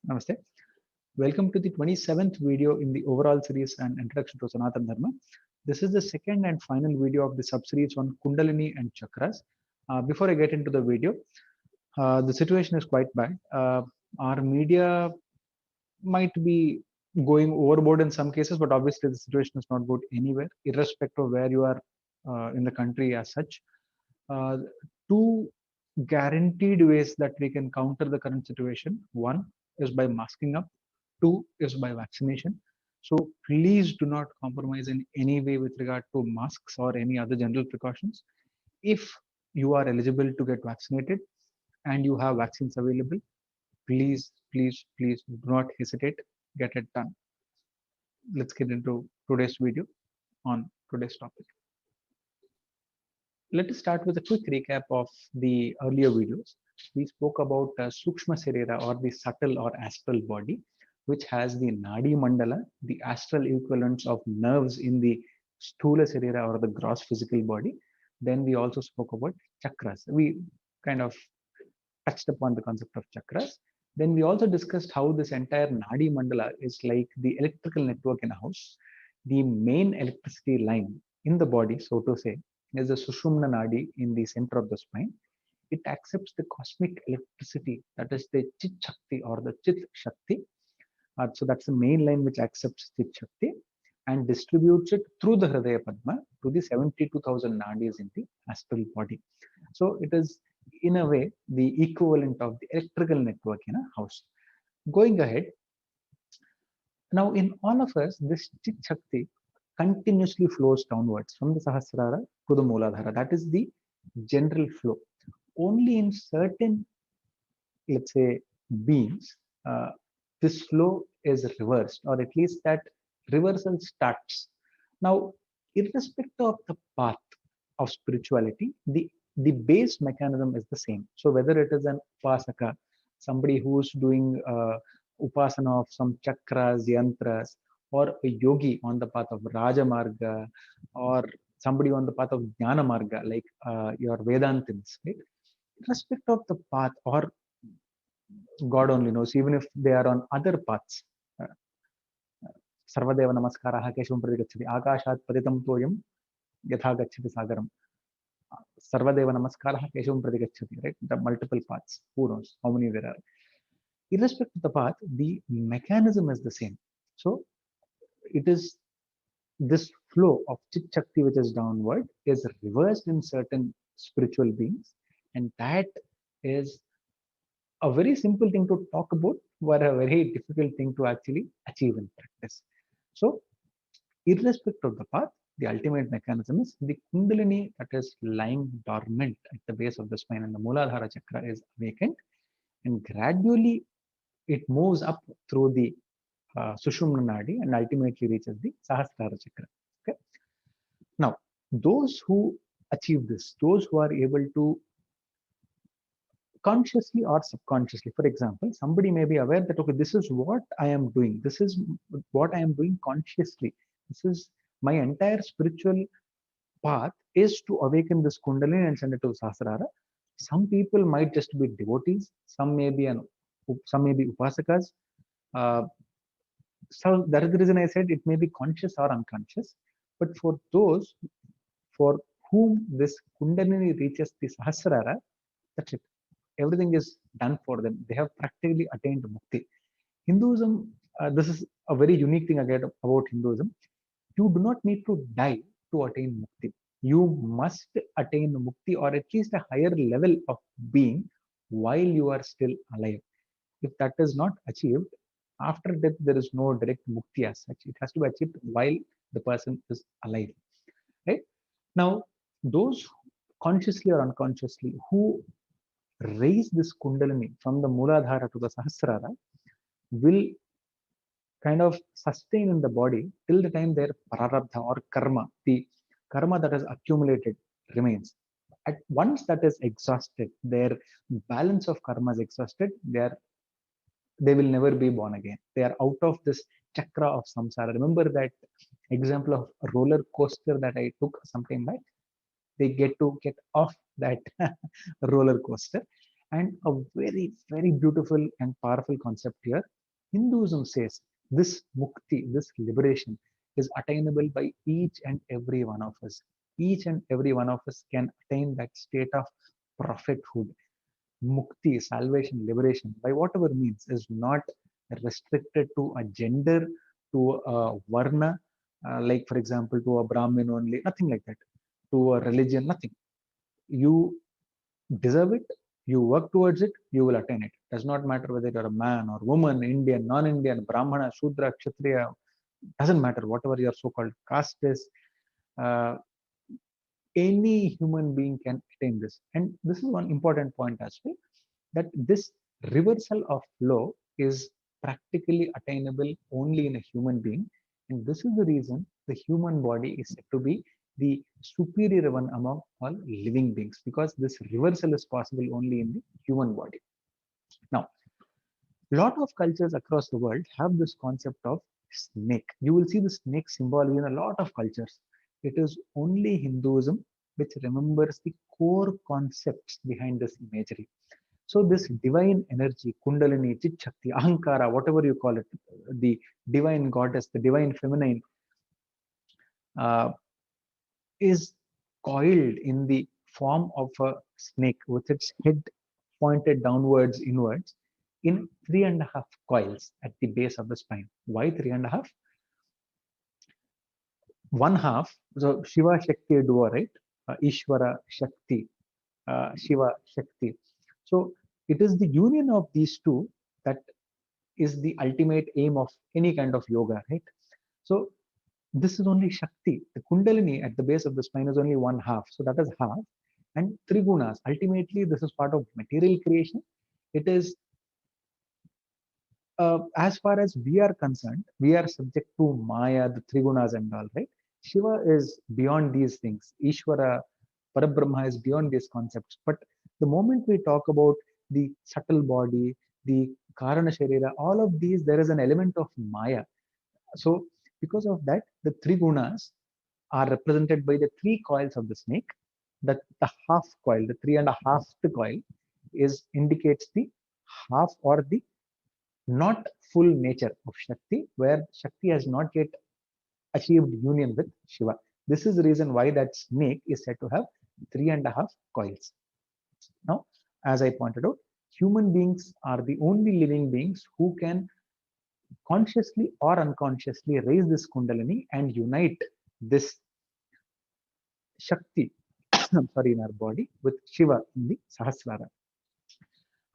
Namaste. Welcome to the 27th video in the overall series and introduction to Sanatana Dharma. This is the second and final video of the sub-series on Kundalini and Chakras. Before I get into the video, the situation is quite bad. Our media might be going overboard in some cases, but obviously the situation is not good anywhere, irrespective of where you are in the country as such. Two guaranteed ways that we can counter the current situation. One is by masking up. Two is by vaccination. So please do not compromise in any way with regard to masks or any other general precautions. If you are eligible to get vaccinated and you have vaccines available, please do not hesitate, get it done. Let's get into today's video on today's topic. Let us start with a quick recap of the earlier videos. We spoke about Sukshma Sarira, or the subtle or astral body, which has the Nadi Mandala, the astral equivalents of nerves in the Sthula Sarira, or the gross physical body. Then we also spoke about chakras. We kind of touched upon the concept of chakras. Then we also discussed how this entire Nadi Mandala is like the electrical network in a house. The main electricity line in the body, so to say, is the Sushumna Nadi in the center of the spine. It accepts the cosmic electricity, that is the Chit Shakti or the Chit Shakti. So that's the main line which accepts Chit Shakti and distributes it through the Hridaya Padma to the 72,000 nadis in the astral body. So it is, in a way, the equivalent of the electrical network in a house. Going ahead, now in all of us, this Chit Shakti continuously flows downwards from the Sahasrara to the Mooladhara. That is the general flow. Only in certain, let's say, beings, this flow is reversed, or at least that reversal starts. Now, irrespective of the path of spirituality, the base mechanism is the same. So whether it is an upasaka, somebody who's doing upasana of some chakras, yantras, or a yogi on the path of Raja Marga, or somebody on the path of Jnana Marga, like your Vedantins, right? Irrespective of the path, or God only knows, even if they are on other paths. Sarvadeva Namaskaraha Keshavam Pradigachati Akashat Paditam Toyam Yatha Gachati Sagaram. Sarvadeva Namaskaraha Keshavam Pradigachati, right? The multiple paths. Who knows how many there are? Irrespective of the path, the mechanism is the same. So it is this flow of Chit Shakti which is downward is reversed in certain spiritual beings, and that is a very simple thing to talk about, but a very difficult thing to actually achieve in practice. So, irrespective of the path, the ultimate mechanism is the Kundalini that is lying dormant at the base of the spine, and the Mooladhara chakra is awakened, and gradually it moves up through the Sushumna Nadi and ultimately reaches the Sahasrara chakra. Okay. Now, those who achieve this, those who are able to consciously or subconsciously, for example, somebody may be aware that, okay, this is what I am doing, this is what I am doing consciously, this is my entire spiritual path is to awaken this Kundalini and send it to Sahasrara. Some people might just be devotees, some may be upasakas. So that is the reason I said it may be conscious or unconscious. But for those for whom this Kundalini reaches the Sahasrara, that's it. Everything is done for them. They have practically attained mukti. Hinduism, this is a very unique thing again about Hinduism. You do not need to die to attain mukti. You must attain mukti, or at least a higher level of being, while you are still alive. If that is not achieved, after death, there is no direct mukti as such. It has to be achieved while the person is alive. Right? Now, those consciously or unconsciously who raise this Kundalini from the Mooladhara to the Sahasrara will kind of sustain in the body till the time their prarabdha or karma, the karma that has accumulated, remains. At once that is exhausted, their balance of karma is exhausted, they will never be born again. They are out of this chakra of samsara. Remember that example of a roller coaster that I took some time back? They get to get off that roller coaster, And a very, very beautiful and powerful concept here. Hinduism says this mukti, this liberation, is attainable by each and every one of us. Each and every one of us can attain that state of prophethood. Mukti, salvation, liberation, by whatever means, is not restricted to a gender, to a varna, like for example, to a Brahmin only, nothing like that, to a religion, nothing. You deserve it, you work towards it, you will attain it. Does not matter whether you're a man or woman, Indian, non-Indian, Brahmana, Shudra, Kshatriya, doesn't matter, whatever your so-called caste is, uh, any human being can attain this. And this is one important point as well, that this reversal of flow is practically attainable only in a human being. And this is the reason the human body is said to be the superior one among all living beings, because this reversal is possible only in the human body. Now, a lot of cultures across the world have this concept of snake. You will see the snake symbology in a lot of cultures. It is only Hinduism which remembers the core concepts behind this imagery. So this divine energy, Kundalini, Chit Shakti, Ahankara, whatever you call it, the divine goddess, the divine feminine, uh, is coiled in the form of a snake with its head pointed downwards, inwards, in 3.5 coils at the base of the spine. Why 3.5? One half, so Shiva Shakti duo, right? Ishvara Shakti, Shiva Shakti. So it is the union of these two that is the ultimate aim of any kind of yoga, right? So this is only Shakti. The Kundalini at the base of the spine is only one half. So that is half. And Trigunas, ultimately, this is part of material creation. It is, as far as we are concerned, we are subject to Maya, the Trigunas and all, right? Shiva is beyond these things. Ishvara, Parabrahma is beyond these concepts. But the moment we talk about the subtle body, the Karana Sharira, all of these, there is an element of Maya. So because of that, the three gunas are represented by the three coils of the snake. That the half coil, the 3.5 coil, is indicates the half or the not full nature of Shakti, where Shakti has not yet achieved union with Shiva. This is the reason why that snake is said to have 3.5 coils. Now, as I pointed out, human beings are the only living beings who can consciously or unconsciously raise this Kundalini and unite this Shakti, sorry, in our body with Shiva in the Sahasrara.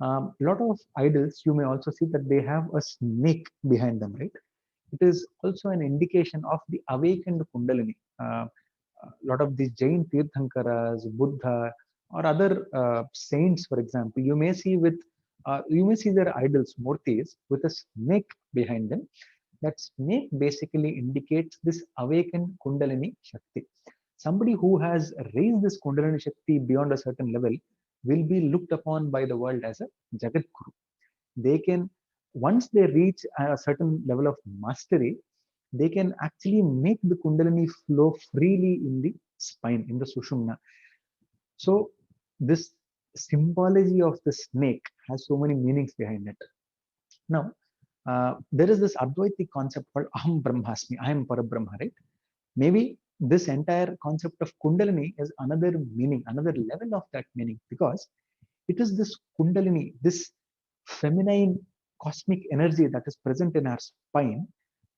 A lot of idols, you may also see that they have a snake behind them, right? It is also an indication of the awakened Kundalini. A lot of these Jain Tirthankaras, Buddha, or other saints, for example, you may see their idols, murtis, with a snake behind them. That snake basically indicates this awakened Kundalini Shakti. Somebody who has raised this Kundalini Shakti beyond a certain level will be looked upon by the world as a Jagat Guru. They can, once they reach a certain level of mastery, they can actually make the Kundalini flow freely in the spine, in the Sushumna. So this symbology of the snake has so many meanings behind it. Now, there is this Advaitic concept called Aham Brahmasmi, I am Parabrahma, right? Maybe this entire concept of Kundalini is another meaning, another level of that meaning, because it is this Kundalini, this feminine cosmic energy that is present in our spine,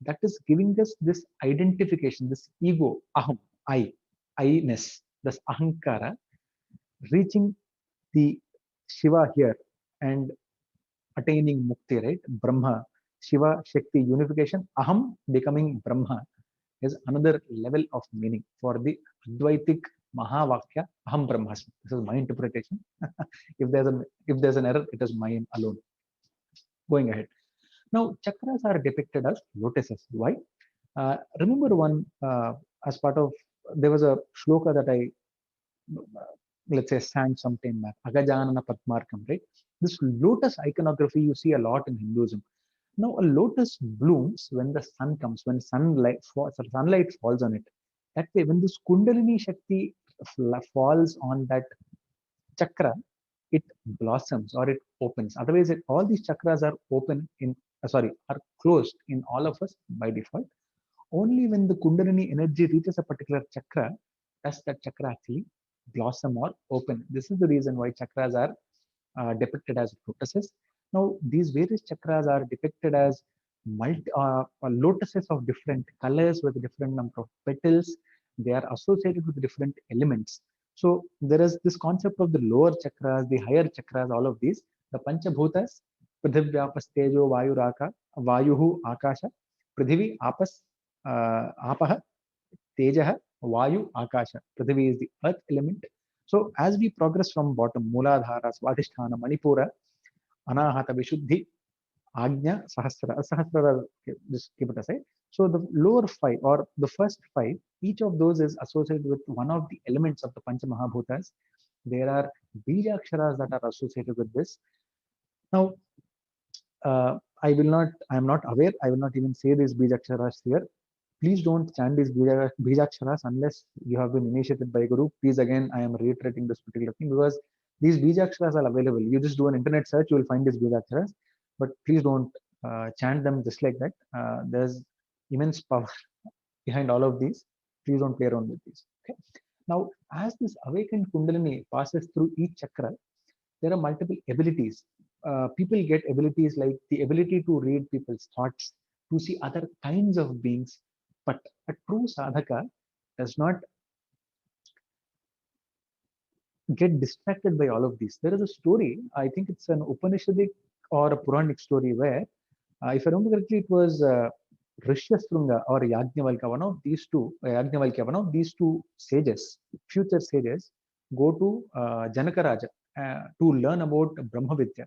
that is giving us this identification, this ego, aham, I-ness, this ahankara, reaching the Shiva here and attaining mukti, right? Brahma, Shiva, Shakti, unification, aham becoming Brahma is another level of meaning for the Advaitic Mahavakya Aham Brahmasmi. This is my interpretation. If there's an error, it is mine alone. Going ahead. Now, chakras are depicted as lotuses. Why? Remember one as part of there was a shloka that I let's say sang sometime back. Agajanana Padmarkam, right? This lotus iconography you see a lot in Hinduism. Now, a lotus blooms when the sun comes, when sunlight falls on it. That way, when this Kundalini Shakti falls on that chakra, it blossoms or it opens. Otherwise, all these chakras are open in, are closed in all of us by default. Only when the Kundalini energy reaches a particular chakra does that chakra actually blossom or open. This is the reason why chakras are depicted as lotuses. Now, these various chakras are depicted as lotuses of different colors with different number of petals. They are associated with different elements. So there is this concept of the lower chakras, the higher chakras, all of these. The Panchabhutas, Prithivyapas Tejo Vayu Raka, Vayuhu Akasha, Prithivi Apas, Apaha, Tejaha, Vayu, Akasha. Prithvi is the earth element. So as we progress from bottom, Mooladhara, Swadhisthana, Manipura, Anahata, Vishuddhi, Agnya, Sahasrara. Sahasrara, okay, just keep it aside. So the lower five or the first five, each of those is associated with one of the elements of the Pancha Mahabhutas. There are Bijaksharas that are associated with this. Now, I am not aware, I will not even say these Bijaksharas here. Please don't chant these Bijaksharas unless you have been initiated by Guru. Please, again, I am reiterating this particular thing because these Bijaksharas are available. You just do an internet search, you will find these Bijaksharas, but please don't chant them just like that. There's immense power behind all of these. Please don't play around with these. Okay. Now, as this awakened Kundalini passes through each chakra, there are multiple abilities. People get abilities like the ability to read people's thoughts, to see other kinds of beings. But a true sadhaka does not get distracted by all of these. There is a story, I think it's an Upanishadic or a Puranic story where, if I remember correctly, it was Rishyasringa or Yajnavalkya, one of these two sages, future sages, go to Janaka Raja to learn about Brahma Vidya.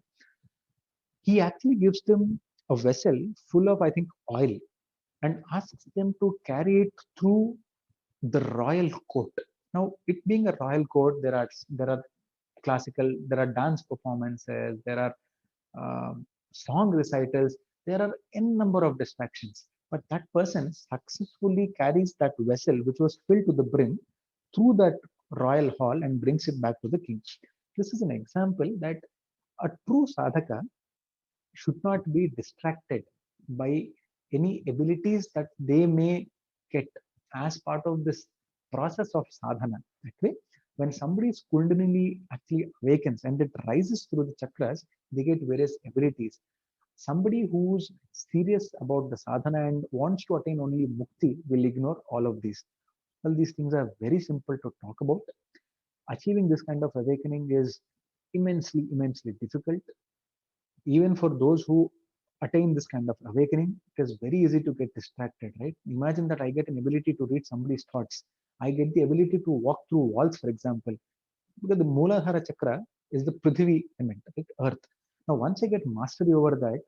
He actually gives them a vessel full of, I think, oil and asks them to carry it through the royal court. Now, it being a royal court, there are classical, there are dance performances, there are song recitals, there are n number of distractions. But that person successfully carries that vessel, which was filled to the brim, through that royal hall and brings it back to the king. This is an example that a true sadhaka should not be distracted by any abilities that they may get as part of this process of sadhana. That way, when somebody's kundalini actually awakens and it rises through the chakras, they get various abilities. Somebody who's serious about the sadhana and wants to attain only mukti will ignore all of these. Well, these things are very simple to talk about. Achieving this kind of awakening is immensely difficult. Even for those who attain this kind of awakening, it is very easy to get distracted, right? Imagine that I get an ability to read somebody's thoughts. I get the ability to walk through walls, for example, because the Mooladhara chakra is the Prithvi element, right? Earth. Now, once I get mastery over that,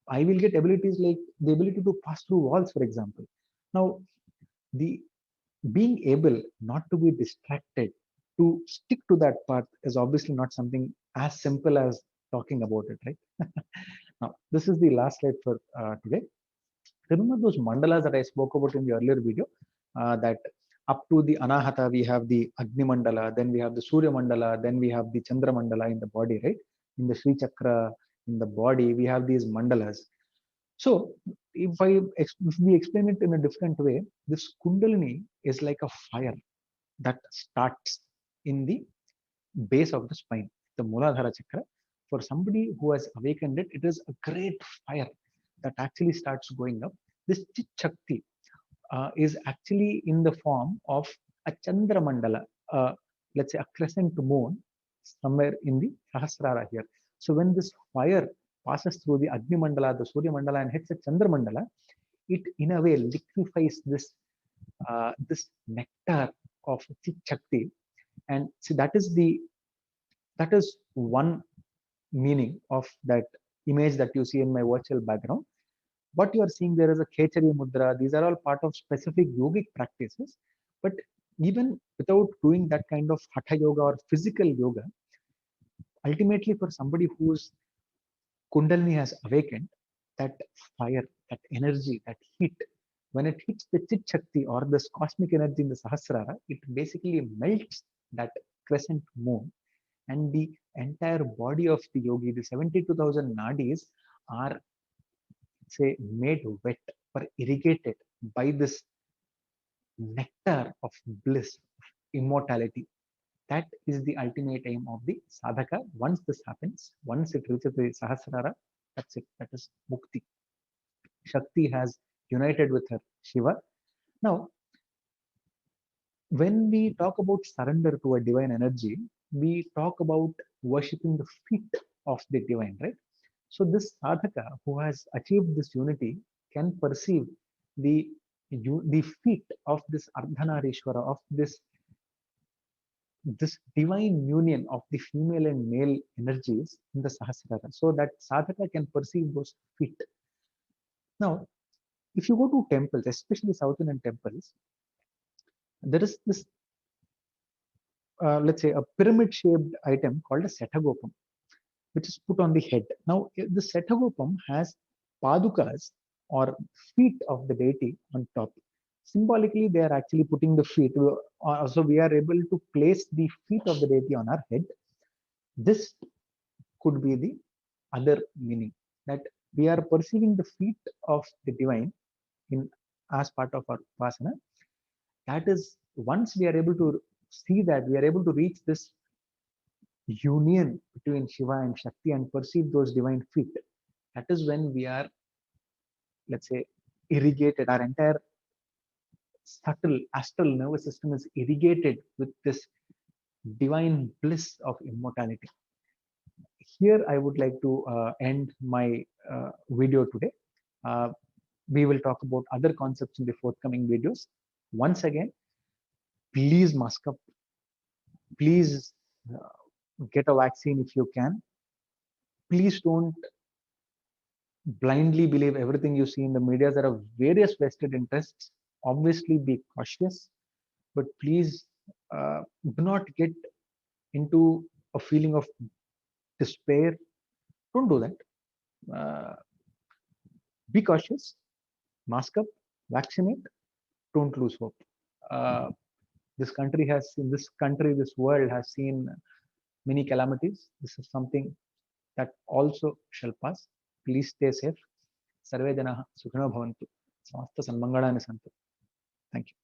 I will get abilities like the ability to pass through walls, for example. Now, the being able not to be distracted, to stick to that path is obviously not something as simple as talking about it, right? Now, this is the last slide for today. Remember those mandalas that I spoke about in the earlier video? That up to the Anahata, we have the Agni Mandala, then we have the Surya Mandala, then we have the Chandra Mandala in the body, right? In the Sri Chakra, in the body, we have these mandalas. So, if we explain it in a different way, this Kundalini is like a fire that starts in the base of the spine, the Mooladhara chakra. For somebody who has awakened it, it is a great fire that actually starts going up. This Chit Shakti is actually in the form of a Chandra Mandala, let's say a crescent moon somewhere in the Sahasrara here. So when this fire passes through the Agni Mandala, the Surya Mandala, and hits the Chandra Mandala, it in a way liquefies this nectar of Chit Shakti. And see, that is one meaning of that image that you see in my virtual background. What you are seeing there is a Khechari Mudra. These are all part of specific yogic practices. But even without doing that kind of Hatha Yoga or physical yoga, ultimately for somebody whose Kundalini has awakened, that fire, that energy, that heat, when it hits the Chit Shakti or this cosmic energy in the Sahasrara, it basically melts that crescent moon and the entire body of the yogi, the 72,000 nadis, are say made wet or irrigated by this nectar of bliss, immortality. That is the ultimate aim of the sadhaka. Once this happens, once it reaches the Sahasrara, that's it. That is mukti. Shakti has united with her Shiva. Now, when we talk about surrender to a divine energy, we talk about worshipping the feet of the divine, right? So this sadhaka who has achieved this unity can perceive the the feet of this Ardhanarishwara, of this divine union of the female and male energies in the Sahasrara. So that sadhaka can perceive those feet. Now, if you go to temples, especially South Indian temples, there is this, let's say, a pyramid-shaped item called a Setagopam, which is put on the head. Now, the Setagopam has padukas or feet of the deity on top. Symbolically, they are actually putting the feet. So we are able to place the feet of the deity on our head. This could be the other meaning, that we are perceiving the feet of the divine in as part of our upasana. That is, once we are able to see that, we are able to reach this union between Shiva and Shakti and perceive those divine feet. That is when we are, let's say, irrigated. Our entire subtle astral nervous system is irrigated with this divine bliss of immortality. Here, I would like to end my video today. Uh, we will talk about other concepts in the forthcoming videos. Once again, please mask up. Please get a vaccine if you can. Please don't blindly believe everything you see in the media. There are various vested interests. Obviously, be cautious, but please do not get into a feeling of despair. Don't do that. Be cautious, mask up, vaccinate, don't lose hope. Uh, this world has seen many calamities. This is something that also shall pass. Please stay safe. Sarve janaha sukhino bhavantu. Samasta sanmangalani santu. Thank you.